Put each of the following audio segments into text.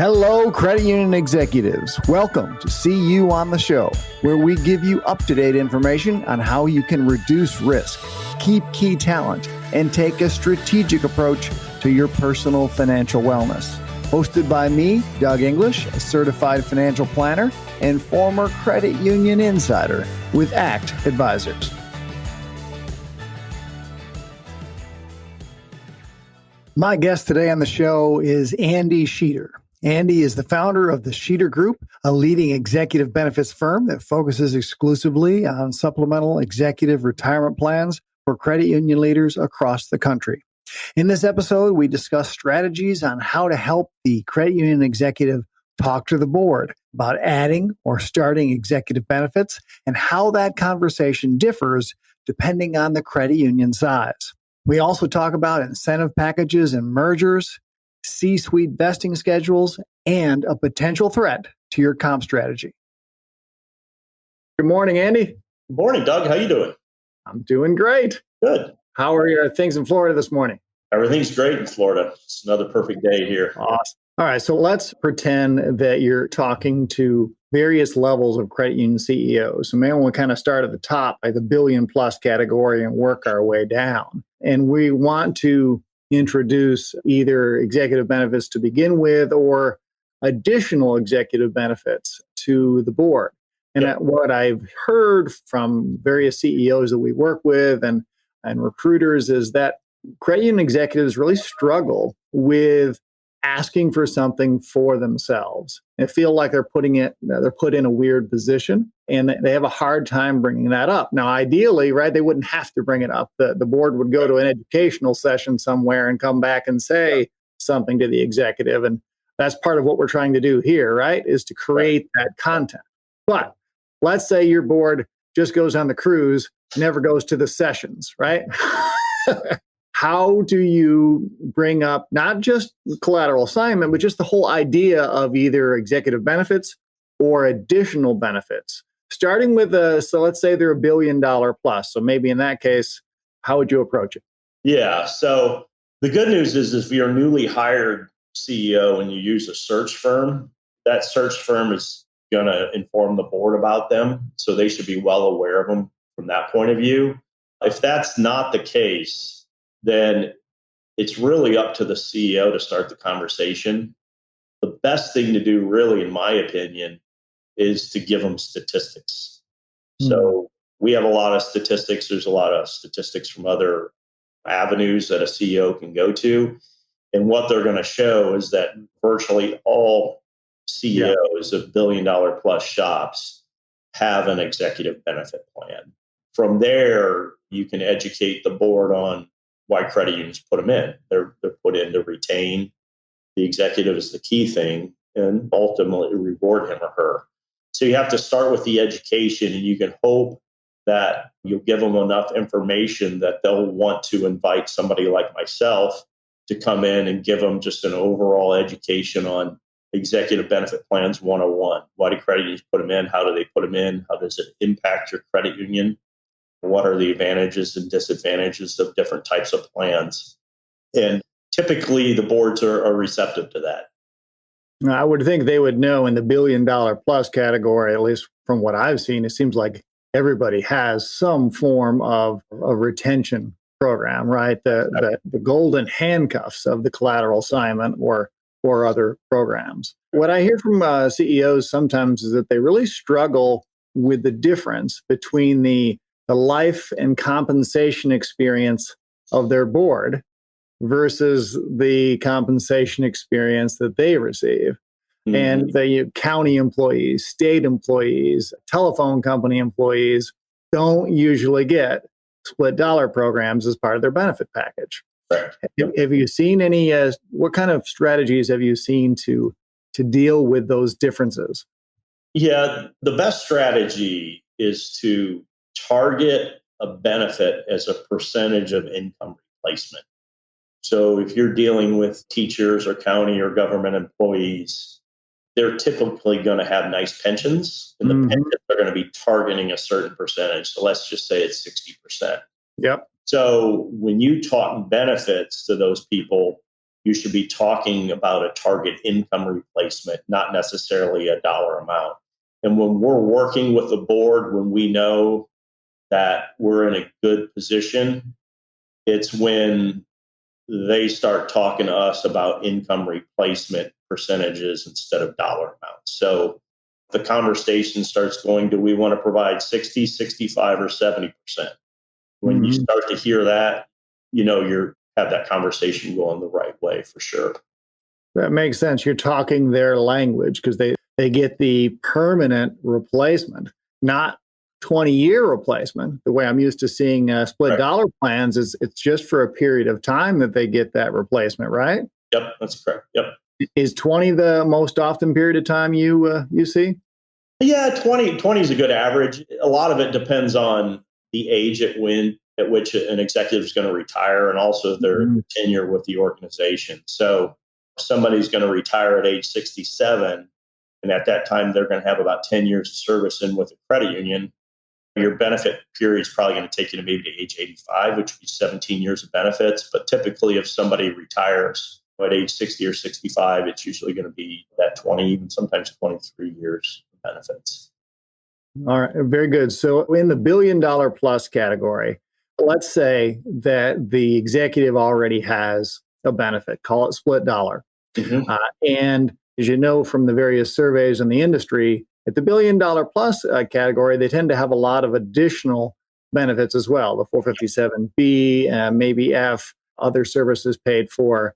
Hello, credit union executives. Welcome to See You on the Show, where we give you up-to-date information on how you can reduce risk, keep key talent, and take a strategic approach to your personal financial wellness. Hosted by me, Doug English, a certified financial planner and former credit union insider with ACT Advisors. My guest today on the show is Andy Sheeter. Andy is the founder of the Sheeter Group, a leading executive benefits firm that focuses exclusively on supplemental executive retirement plans for credit union leaders across the country. In this episode, we discuss strategies on how to help the credit union executive talk to the board about adding or starting executive benefits and how that conversation differs depending on the credit union size. We also talk about incentive packages and mergers, C-suite vesting schedules, and a potential threat to your comp strategy. Good morning, Andy. Good morning, Doug. How you doing? I'm doing great. Good. How are your things in Florida this morning? Everything's great in Florida. It's another perfect day here. Awesome. All right, so let's pretend that you're talking to various levels of credit union CEOs. So maybe we'll kind of start at the top, like the billion plus category, and work our way down. And we want to introduce either executive benefits to begin with or additional executive benefits to the board. And what I've heard from various CEOs that we work with and recruiters is that credit union executives really struggle with asking for something for themselves. They feel like they're put in a weird position, and they have a hard time bringing that up. Now, ideally, right, they wouldn't have to bring it up. The board would go to an educational session somewhere and come back and say something to the executive. And that's part of what we're trying to do here, right, is to create that content. But let's say your board just goes on the cruise, never goes to the sessions, right? How do you bring up not just collateral assignment, but just the whole idea of either executive benefits or additional benefits? Starting with so let's say they're $1 billion plus. So maybe in that case, how would you approach it? Yeah. So the good news is if you're a newly hired CEO and you use a search firm, that search firm is going to inform the board about them. So they should be well aware of them from that point of view. If that's not the case, then it's really up to the CEO to start the conversation. The best thing to do, really, in my opinion, is to give them statistics. So we have a lot of statistics. There's a lot of statistics from other avenues that a CEO can go to. And what they're going to show is that virtually all CEOs of $1 billion plus shops have an executive benefit plan. From there, you can educate the board on why credit unions put them in. They're put in to retain the executive is the key thing and ultimately reward him or her. So you have to start with the education, and you can hope that you'll give them enough information that they'll want to invite somebody like myself to come in and give them just an overall education on executive benefit plans 101. Why do credit unions put them in? How do they put them in? How does it impact your credit union? What are the advantages and disadvantages of different types of plans? And typically the boards are receptive to that. I would think they would know in the $1 billion plus category, at least from what I've seen, it seems like everybody has some form of a retention program, right? The golden handcuffs of the collateral assignment or other programs. What I hear from CEOs sometimes is that they really struggle with the difference between the life and compensation experience of their board versus the compensation experience that they receive. Mm-hmm. And the county employees, state employees, telephone company employees don't usually get split dollar programs as part of their benefit package. Right. Have you seen any, what kind of strategies have you seen to deal with those differences? Yeah, the best strategy is to target a benefit as a percentage of income replacement. So if you're dealing with teachers or county or government employees, they're typically going to have nice pensions, and the pensions are going to be targeting a certain percentage. So let's just say it's 60%. Yep. So when you talk benefits to those people, you should be talking about a target income replacement, not necessarily a dollar amount. And when we're working with the board, when we know that we're in a good position, it's when they start talking to us about income replacement percentages instead of dollar amounts. So the conversation starts going, do we want to provide 60, 65, or 70%? When you start to hear that, you're have that conversation going the right way for sure. That makes sense. You're talking their language because they get the permanent replacement, not 20-year replacement. The way I'm used to seeing split dollar plans is it's just for a period of time that they get that replacement, right? Yep, that's correct. Yep. Is 20 the most often period of time you see? Yeah, 20 is a good average. A lot of it depends on the age at which an executive is going to retire and also their tenure with the organization. So if somebody's going to retire at age 67, and at that time they're going to have about 10 years of service in with a credit union, your benefit period is probably going to take you to maybe to age 85, which would be 17 years of benefits. But typically, if somebody retires at age 60 or 65, it's usually going to be that 20, even sometimes 23 years of benefits. All right, very good. So in the $1 billion plus category, let's say that the executive already has a benefit, call it split dollar. And as you know from the various surveys in the industry, at the $1 billion plus category, they tend to have a lot of additional benefits as well. The 457B, maybe F, other services paid for.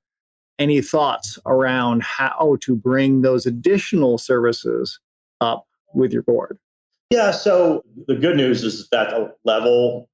Any thoughts around how to bring those additional services up with your board? Yeah, so the good news is that the level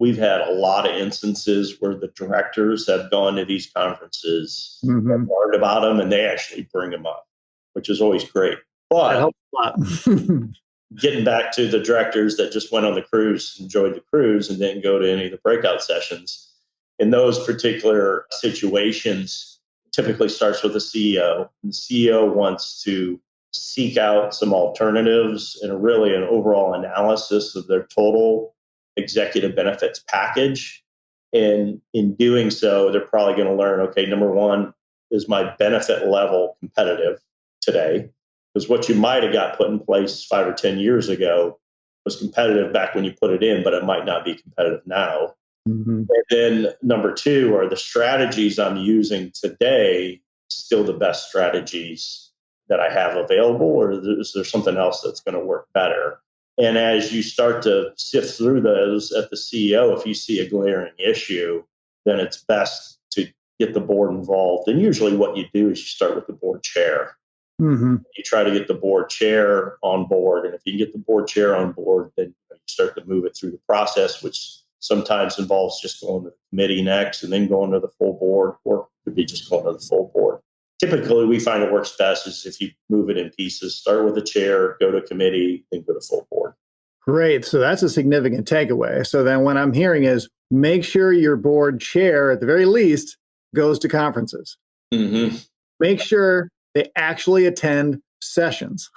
we've had a lot of instances where the directors have gone to these conferences, and learned about them, and they actually bring them up, which is always great. But that helps a lot. Getting back to the directors that just went on the cruise, enjoyed the cruise, and didn't go to any of the breakout sessions, in those particular situations, typically starts with the CEO. And the CEO wants to seek out some alternatives and really an overall analysis of their total executive benefits package. And in doing so, they're probably going to learn, okay, number one, is my benefit level competitive today? Because what you might have got put in place 5 or 10 years ago was competitive back when you put it in, but it might not be competitive now. And then number two, are the strategies I'm using today still the best strategies that I have available, or is there something else that's going to work better? And as you start to sift through those at the CEO, if you see a glaring issue, then it's best to get the board involved. And usually what you do is you start with the board chair. You try to get the board chair on board. And if you can get the board chair on board, then you start to move it through the process, which sometimes involves just going to the committee next and then going to the full board, or it could be just going to the full board. Typically, we find it works best is if you move it in pieces, start with the chair, go to committee, then go to full board. Great. So that's a significant takeaway. So then what I'm hearing is make sure your board chair, at the very least, goes to conferences. Make sure they actually attend sessions.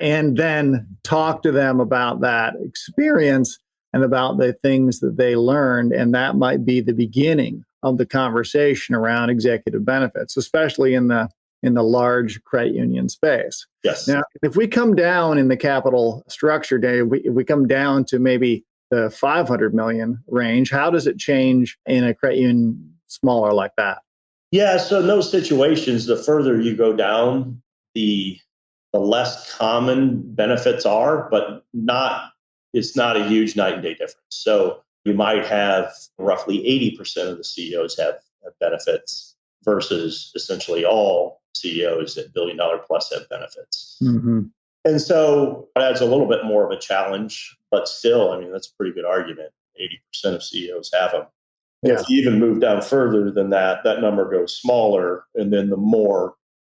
And then talk to them about that experience and about the things that they learned. And that might be the beginning of the conversation around executive benefits, especially in the large credit union space. Yes. Now, if we come down in the capital structure, Dave, if we come down to maybe the 500 million range, how does it change in a credit union smaller like that? Yeah, so in those situations, the further you go down, the less common benefits are, but it's not a huge night and day difference. So you might have roughly 80% of the CEOs have benefits versus essentially all CEOs at $1 billion plus have benefits. And so it adds a little bit more of a challenge, but still, I mean, that's a pretty good argument. 80% of CEOs have them. Yeah. If you even move down further than that, that number goes smaller. And then the more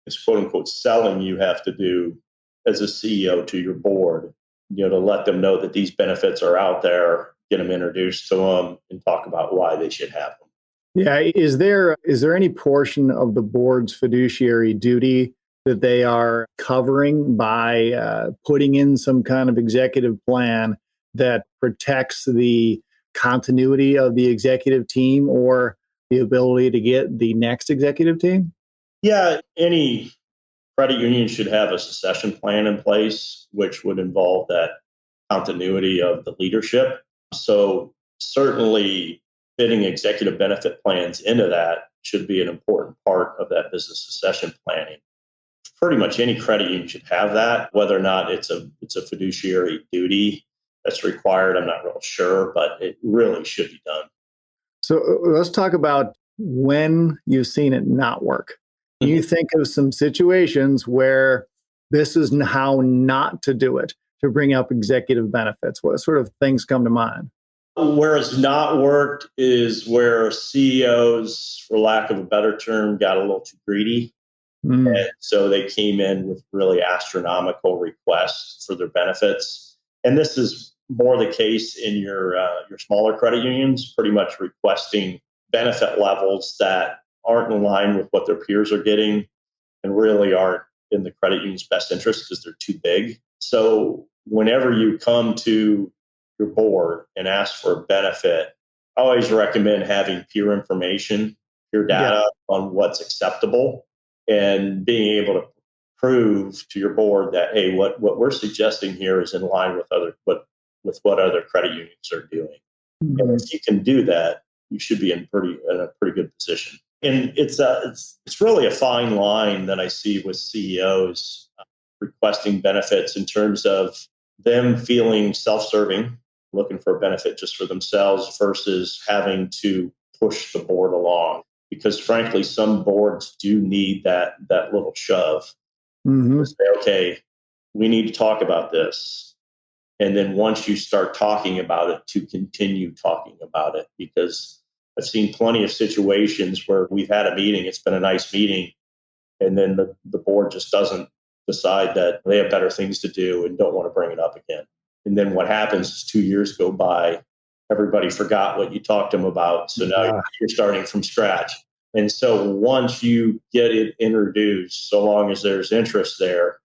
is quote unquote selling you have to do as a CEO to your board, to let them know that these benefits are out there, get them introduced to them, and talk about why they should have them. Yeah. Is there any portion of the board's fiduciary duty that they are covering by putting in some kind of executive plan that protects the continuity of the executive team? Or the ability to get the next executive team? Yeah, any credit union should have a succession plan in place, which would involve that continuity of the leadership. So certainly fitting executive benefit plans into that should be an important part of that business succession planning. Pretty much any credit union should have that. Whether or not it's a fiduciary duty that's required, I'm not real sure, but it really should be done. So let's talk about when you've seen it not work. You think of some situations where this is how not to do it to bring up executive benefits. What sort of things come to mind? Where it's not worked is where CEOs, for lack of a better term, got a little too greedy. And so they came in with really astronomical requests for their benefits. And this is more the case in your smaller credit unions, pretty much requesting benefit levels that aren't in line with what their peers are getting and really aren't in the credit union's best interest because they're too big. So whenever you come to your board and ask for a benefit, I always recommend having peer information, peer data on what's acceptable, and being able to prove to your board that, hey, what we're suggesting here is in line with what other credit unions are doing. And if you can do that, you should be in a pretty good position. And it's really a fine line that I see with CEOs requesting benefits in terms of them feeling self-serving, looking for a benefit just for themselves versus having to push the board along. Because frankly, some boards do need that little shove. To say, okay, we need to talk about this. And then once you start talking about it, to continue talking about it. Because I've seen plenty of situations where we've had a meeting, it's been a nice meeting, and then the board just doesn't decide that they have better things to do and don't want to bring it up again. And then what happens is 2 years go by, everybody forgot what you talked to them about. So now you're starting from scratch. And so once you get it introduced, so long as there's interest there,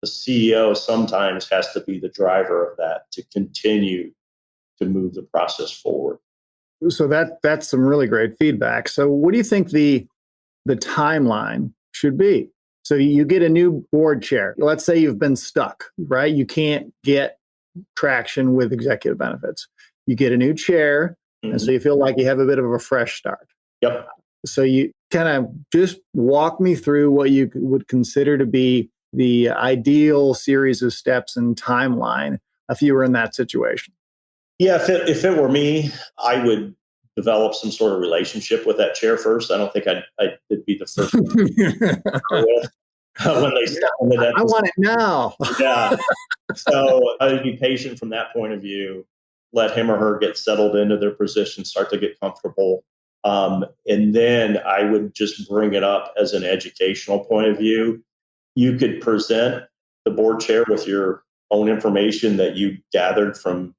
the CEO sometimes has to be the driver of that to continue to move the process forward. So that's some really great feedback. So what do you think the timeline should be? So you get a new board chair. Let's say you've been stuck, right? You can't get traction with executive benefits. You get a new chair, and so you feel like you have a bit of a fresh start. Yep. So you kind of just walk me through what you would consider to be the ideal series of steps and timeline if you were in that situation. Yeah, if it were me, I would develop some sort of relationship with that chair first. I don't think I'd be the first when they step into that. I want it now. Yeah. So I would be patient from that point of view. Let him or her get settled into their position, start to get comfortable. And then I would just bring it up as an educational point of view. You could present the board chair with your own information that you gathered from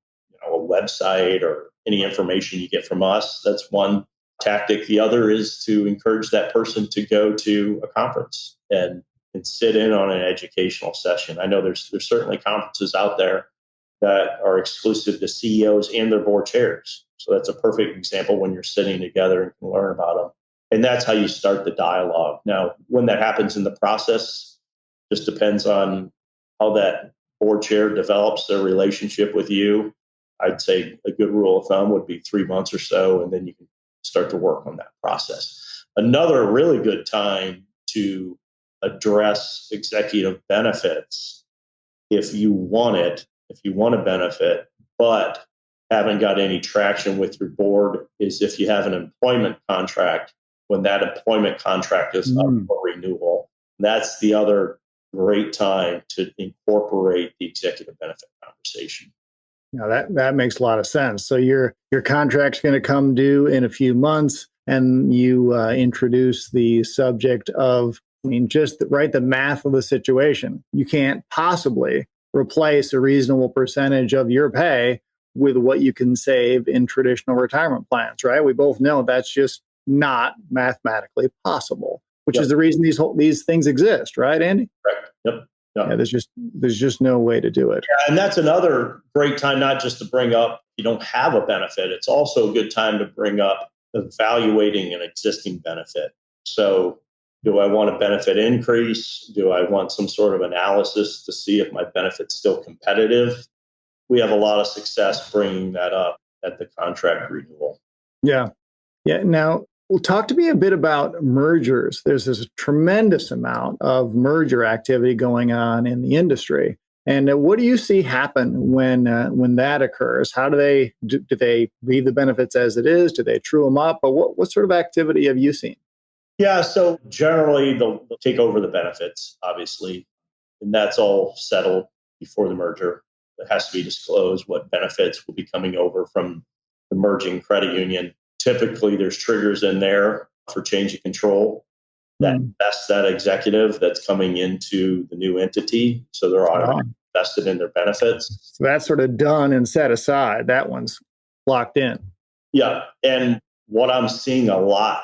a website or any information you get from us. That's one tactic. The other is to encourage that person to go to a conference and sit in on an educational session. I know there's certainly conferences out there that are exclusive to CEOs and their board chairs. So that's a perfect example when you're sitting together and can learn about them. And that's how you start the dialogue. Now, when that happens in the process, just depends on how that board chair develops their relationship with you. I'd say a good rule of thumb would be 3 months or so, and then you can start to work on that process. Another really good time to address executive benefits, if you want a benefit, but haven't got any traction with your board, is if you have an employment contract, when that employment contract is up for renewal. That's the other great time to incorporate the executive benefit conversation. Now that makes a lot of sense. So your contract's going to come due in a few months, and you introduce the subject of, just the math of the situation. You can't possibly replace a reasonable percentage of your pay with what you can save in traditional retirement plans, right? We both know that's just not mathematically possible, which is the reason these things exist, right, Andy? Correct. Yep. Yeah, there's just no way to do it. Yeah, and that's another great time, not just to bring up you don't have a benefit. It's also a good time to bring up evaluating an existing benefit. So do I want a benefit increase? Do I want some sort of analysis to see if my benefit's still competitive? We have a lot of success bringing that up at the contract renewal. Yeah. Yeah. Now, well, talk to me a bit about mergers. There's this tremendous amount of merger activity going on in the industry. And what do you see happen when that occurs? How do they leave the benefits as it is? Do they true them up? But what sort of activity have you seen? Yeah, so generally they'll take over the benefits, obviously, and that's all settled before the merger. It has to be disclosed what benefits will be coming over from the merging credit union. Typically, there's triggers in there for change of control that vest that executive that's coming into the new entity. So they're automatically vested in their benefits. So that's sort of done and set aside. That one's locked in. Yeah. And what I'm seeing a lot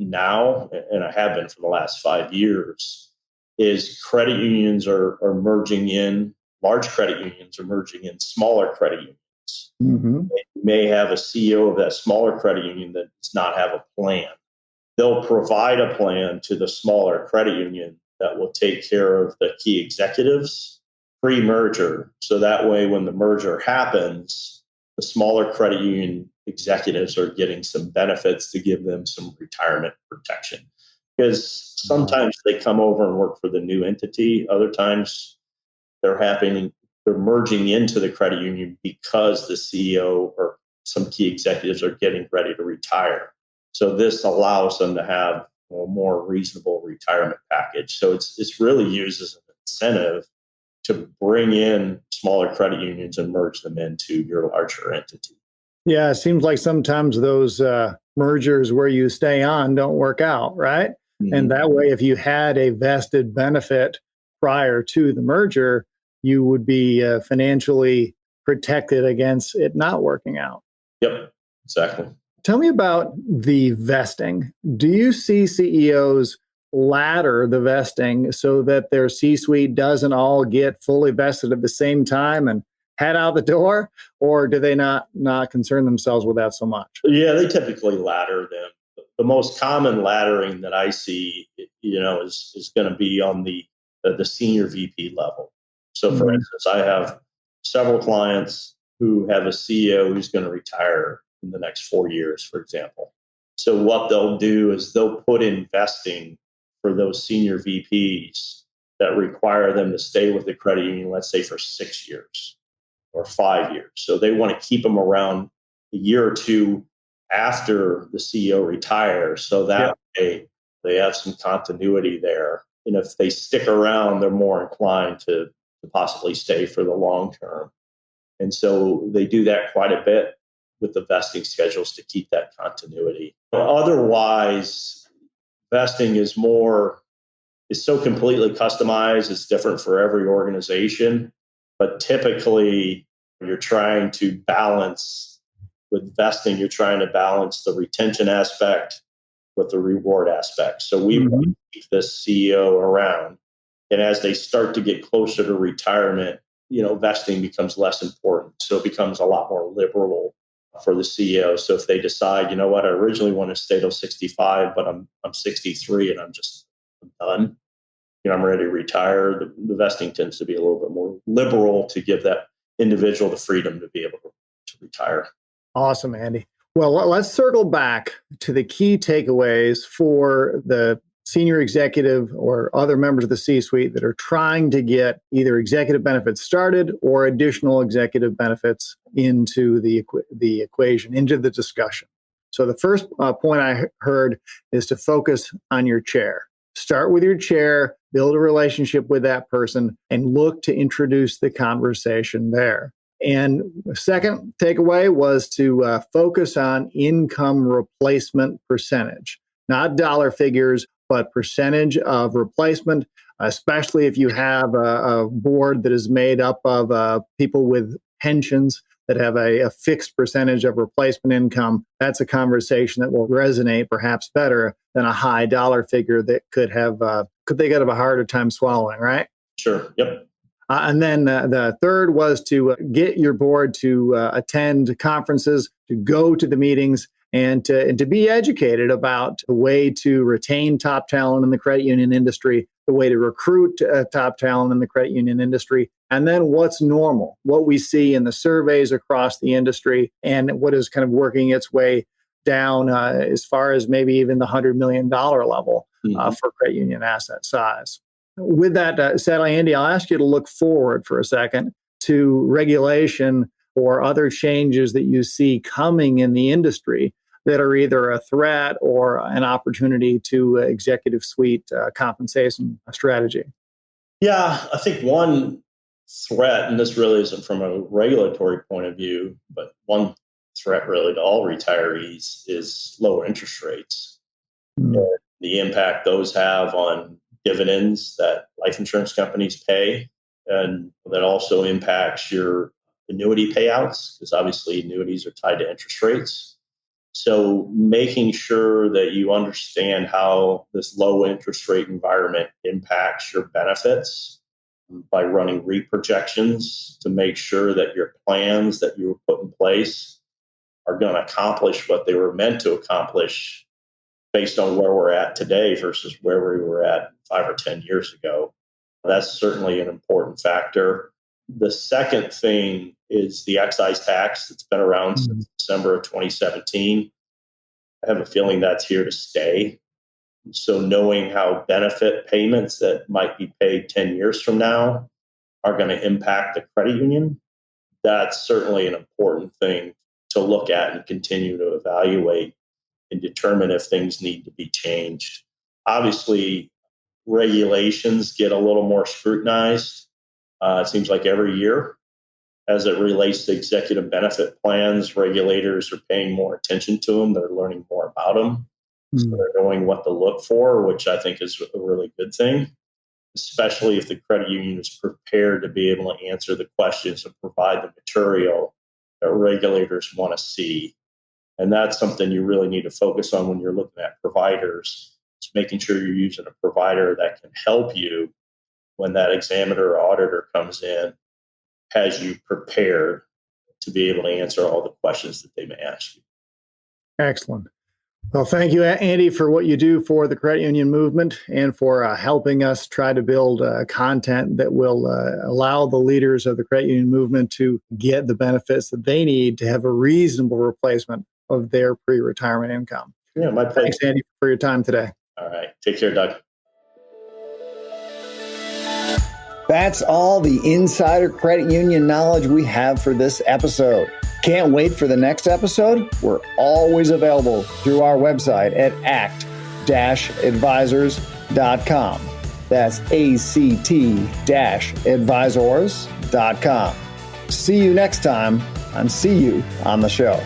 now, and I have been for the last 5 years, is credit unions are merging in, large credit unions are merging in smaller credit unions. Mm-hmm. They may have a CEO of that smaller credit union that does not have a plan. They'll provide a plan to the smaller credit union that will take care of the key executives pre-merger. So that way, when the merger happens, the smaller credit union executives are getting some benefits to give them some retirement protection. Because sometimes they come over and work for the new entity. Other times they're merging into the credit union because the CEO or some key executives are getting ready to retire. So this allows them to have a more reasonable retirement package. So it's really used as an incentive to bring in smaller credit unions and merge them into your larger entity. Yeah, it seems like sometimes those mergers where you stay on don't work out, right? Mm-hmm. And that way, if you had a vested benefit prior to the merger, you would be financially protected against it not working out. Yep, exactly. Tell me about the vesting. Do you see CEOs ladder the vesting so that their C-suite doesn't all get fully vested at the same time and head out the door, or do they not concern themselves with that so much? Yeah, they typically ladder them. The most common laddering that I see, is going to be on the senior VP level. So, for instance, I have several clients who have a CEO who's going to retire in the next 4 years, for example. So what they'll do is they'll put investing for those senior VPs that require them to stay with the credit union, let's say for 6 years or 5 years. So they want to keep them around a year or two after the CEO retires. So that way they have some continuity there. And if they stick around, they're more inclined to possibly stay for the long term. And so they do that quite a bit with the vesting schedules to keep that continuity. Otherwise, vesting is so completely customized. It's different for every organization. But typically, you're trying to balance with vesting, you're trying to balance the retention aspect with the reward aspect. So we want to keep this CEO around. And as they start to get closer to retirement, vesting becomes less important. So it becomes a lot more liberal for the CEO. So if they decide, I originally want to stay till 65, but I'm 63 and I'm done. I'm ready to retire. The vesting tends to be a little bit more liberal to give that individual the freedom to be able to retire. Awesome, Andy. Well, let's circle back to the key takeaways for the senior executive or other members of the C-suite that are trying to get either executive benefits started or additional executive benefits into the equation, into the discussion. So the first point I heard is to focus on your chair. Start with your chair, build a relationship with that person, and look to introduce the conversation there. And the second takeaway was to focus on income replacement percentage, not dollar figures, but percentage of replacement, especially if you have a board that is made up of people with pensions that have a fixed percentage of replacement income. That's a conversation that will resonate perhaps better than a high dollar figure that could they have a harder time swallowing, right? Sure. Yep. And then the third was to get your board to attend conferences, to go to the meetings, and to be educated about the way to retain top talent in the credit union industry, the way to recruit top talent in the credit union industry, and then what's normal, what we see in the surveys across the industry, and what is kind of working its way down as far as maybe even the $100 million level for credit union asset size. With that said, Andy, I'll ask you to look forward for a second to regulation or other changes that you see coming in the industry that are either a threat or an opportunity to executive suite compensation strategy. Yeah, I think one threat, and this really isn't from a regulatory point of view, but one threat really to all retirees is lower interest rates. The impact those have on dividends that life insurance companies pay, and that also impacts your annuity payouts, because obviously annuities are tied to interest rates. So making sure that you understand how this low interest rate environment impacts your benefits by running reprojections to make sure that your plans that you were put in place are going to accomplish what they were meant to accomplish based on where we're at today versus where we were at 5 or 10 years ago. That's certainly an important factor. The second thing is the excise tax that's been around since December of 2017. I have a feeling that's here to stay. So knowing how benefit payments that might be paid 10 years from now are going to impact the credit union, that's certainly an important thing to look at and continue to evaluate and determine if things need to be changed. Obviously, regulations get a little more scrutinized. It seems like every year, as it relates to executive benefit plans, regulators are paying more attention to them. They're learning more about them. So they're knowing what to look for, which I think is a really good thing, especially if the credit union is prepared to be able to answer the questions and provide the material that regulators want to see. And that's something you really need to focus on when you're looking at providers. It's making sure you're using a provider that can help you when that examiner or auditor comes in, has you prepared to be able to answer all the questions that they may ask you. Excellent. Well, thank you, Andy, for what you do for the credit union movement and for helping us try to build content that will allow the leaders of the credit union movement to get the benefits that they need to have a reasonable replacement of their pre-retirement income. Yeah, my pleasure. Thanks, Andy, for your time today. All right. Take care, Doug. That's all the insider credit union knowledge we have for this episode. Can't wait for the next episode? We're always available through our website at act-advisors.com. That's act-advisors.com. See you next time and see you on the show.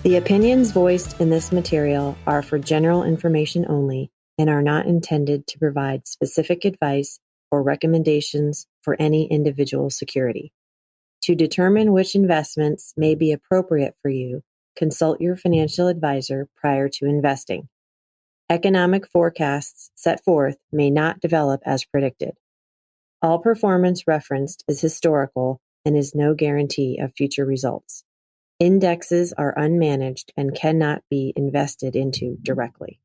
The opinions voiced in this material are for general information only and are not intended to provide specific advice or recommendations for any individual security. To determine which investments may be appropriate for you, consult your financial advisor prior to investing. Economic forecasts set forth may not develop as predicted. All performance referenced is historical and is no guarantee of future results. Indexes are unmanaged and cannot be invested into directly.